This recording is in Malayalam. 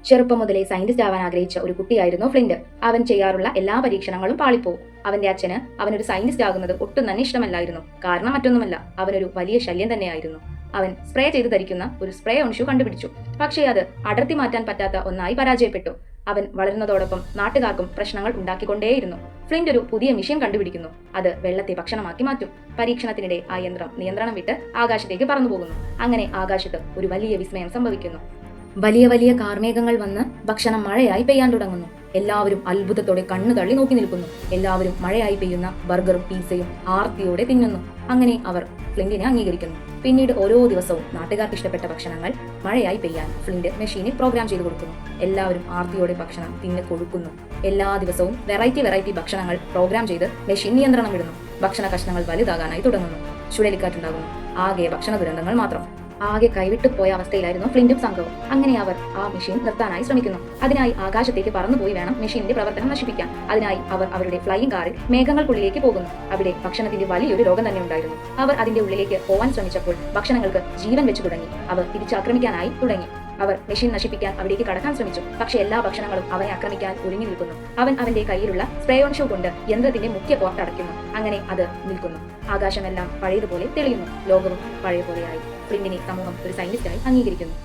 ചെറുപ്പം മുതലേ സയന്റിസ്റ്റ് ആവാൻ ആഗ്രഹിച്ച ഒരു കുട്ടിയായിരുന്നു ഫ്ലിന്റ്. അവൻ ചെയ്യാറുള്ള എല്ലാ പരീക്ഷണങ്ങളും പാളിപ്പോവും. അവന്റെ അച്ഛന് അവനൊരു സയന്റിസ്റ്റ് ആകുന്നത് ഒട്ടും തന്നെ ഇഷ്ടമല്ലായിരുന്നു. കാരണം മറ്റൊന്നുമല്ല, അവനൊരു വലിയ ശല്യം തന്നെയായിരുന്നു. അവൻ സ്പ്രേ ചെയ്ത് ധരിക്കുന്ന ഒരു സ്പ്രേ ഓൺ ഷൂ കണ്ടുപിടിച്ചു. പക്ഷേ അത് അടർത്തി മാറ്റാൻ പറ്റാത്ത ഒന്നായി പരാജയപ്പെട്ടു. അവൻ വളരുന്നതോടൊപ്പം നാട്ടുകാർക്കും പ്രശ്നങ്ങൾ ഉണ്ടാക്കിക്കൊണ്ടേയിരുന്നു. ഫ്ലിന്റ് ഒരു പുതിയ മെഷീൻ കണ്ടുപിടിക്കുന്നു. അത് വെള്ളത്തെ ഭക്ഷണമാക്കി മാറ്റും. പരീക്ഷണത്തിനിടെ ആ യന്ത്രം നിയന്ത്രണം വിട്ട് ആകാശത്തേക്ക് പറന്നു പോകുന്നു. അങ്ങനെ ആകാശത്ത് ഒരു വലിയ വിസ്മയം സംഭവിക്കുന്നു. വലിയ വലിയ കാർമേഘങ്ങൾ വന്ന് ഭക്ഷണം മഴയായി പെയ്യാൻ തുടങ്ങുന്നു. എല്ലാവരും അത്ഭുതത്തോടെ കണ്ണു തള്ളി നോക്കി നിൽക്കുന്നു. എല്ലാവരും മഴയായി പെയ്യുന്ന ബർഗറും പിസയും ആർത്തിയോടെ തിന്നുന്നു. അങ്ങനെ അവർ ഫ്ലിന്റിനെ അംഗീകരിക്കുന്നു. പിന്നീട് ഓരോ ദിവസവും നാട്ടുകാർക്ക് ഇഷ്ടപ്പെട്ട ഭക്ഷണങ്ങൾ മഴയായി പെയ്യാൻ ഫ്ലിന്റ് മെഷീനിൽ പ്രോഗ്രാം ചെയ്തു കൊടുക്കുന്നു. എല്ലാവരും ആർത്തിയോടെ ഭക്ഷണം തിന്ന് കൊടുക്കുന്നു. എല്ലാ ദിവസവും വെറൈറ്റി ഭക്ഷണങ്ങൾ പ്രോഗ്രാം ചെയ്ത് മെഷീൻ നിയന്ത്രണം വിടുന്നു. ഭക്ഷണ കഷ്ണങ്ങൾ വലുതാകാനായി തുടങ്ങുന്നു. ചുഴലിക്കാറ്റുണ്ടാകുന്നു. ആകെ ഭക്ഷണ ദുരന്തങ്ങൾ മാത്രം. ആകെ കൈവിട്ടു പോയ അവസ്ഥയിലായിരുന്നു ഫ്ലിന്റും സംഘവും. അങ്ങനെ അവർ ആ മെഷീൻ നിർത്താനായി ശ്രമിക്കുന്നു. അതിനായി ആകാശത്തേക്ക് പറന്നുപോയി വേണം മെഷീനിന്റെ പ്രവർത്തനം നശിപ്പിക്കാൻ. അതിനായി അവർ അവരുടെ ഫ്ലൈയിങ് കാറിൽ മേഘങ്ങൾക്കുള്ളിലേക്ക് പോകുന്നു. അവിടെ ഭക്ഷണത്തിന്റെ വലിയൊരു രോഗം തന്നെ ഉണ്ടായിരുന്നു. അവർ അതിന്റെ ഉള്ളിലേക്ക് പോവാൻ ശ്രമിച്ചപ്പോൾ ഭക്ഷണങ്ങൾക്ക് ജീവൻ വെച്ചു തുടങ്ങി. അവർ തിരിച്ചാക്രമിക്കാനായി തുടങ്ങി. അവർ മെഷീൻ നശിപ്പിക്കാൻ അവിടേക്ക് കടക്കാൻ ശ്രമിച്ചു. പക്ഷേ എല്ലാ ഭക്ഷണങ്ങളും അവനെ ആക്രമിക്കാൻ ഒരുങ്ങി നിൽക്കുന്നു. അവൻ അവന്റെ കയ്യിലുള്ള സ്പ്രേ ഓൺ ഷൂ കൊണ്ട് യന്ത്രത്തിന്റെ മുഖ്യ പോർട്ട് അടയ്ക്കുന്നു. അങ്ങനെ അത് നിൽക്കുന്നു. ആകാശമെല്ലാം പഴയതുപോലെ തെളിയുന്നു. ലോകവും പഴയ പോലെയായി. ഫ്ലിന്റിനെ സമൂഹം ഒരു സയന്റിസ്റ്റായി അംഗീകരിക്കുന്നു.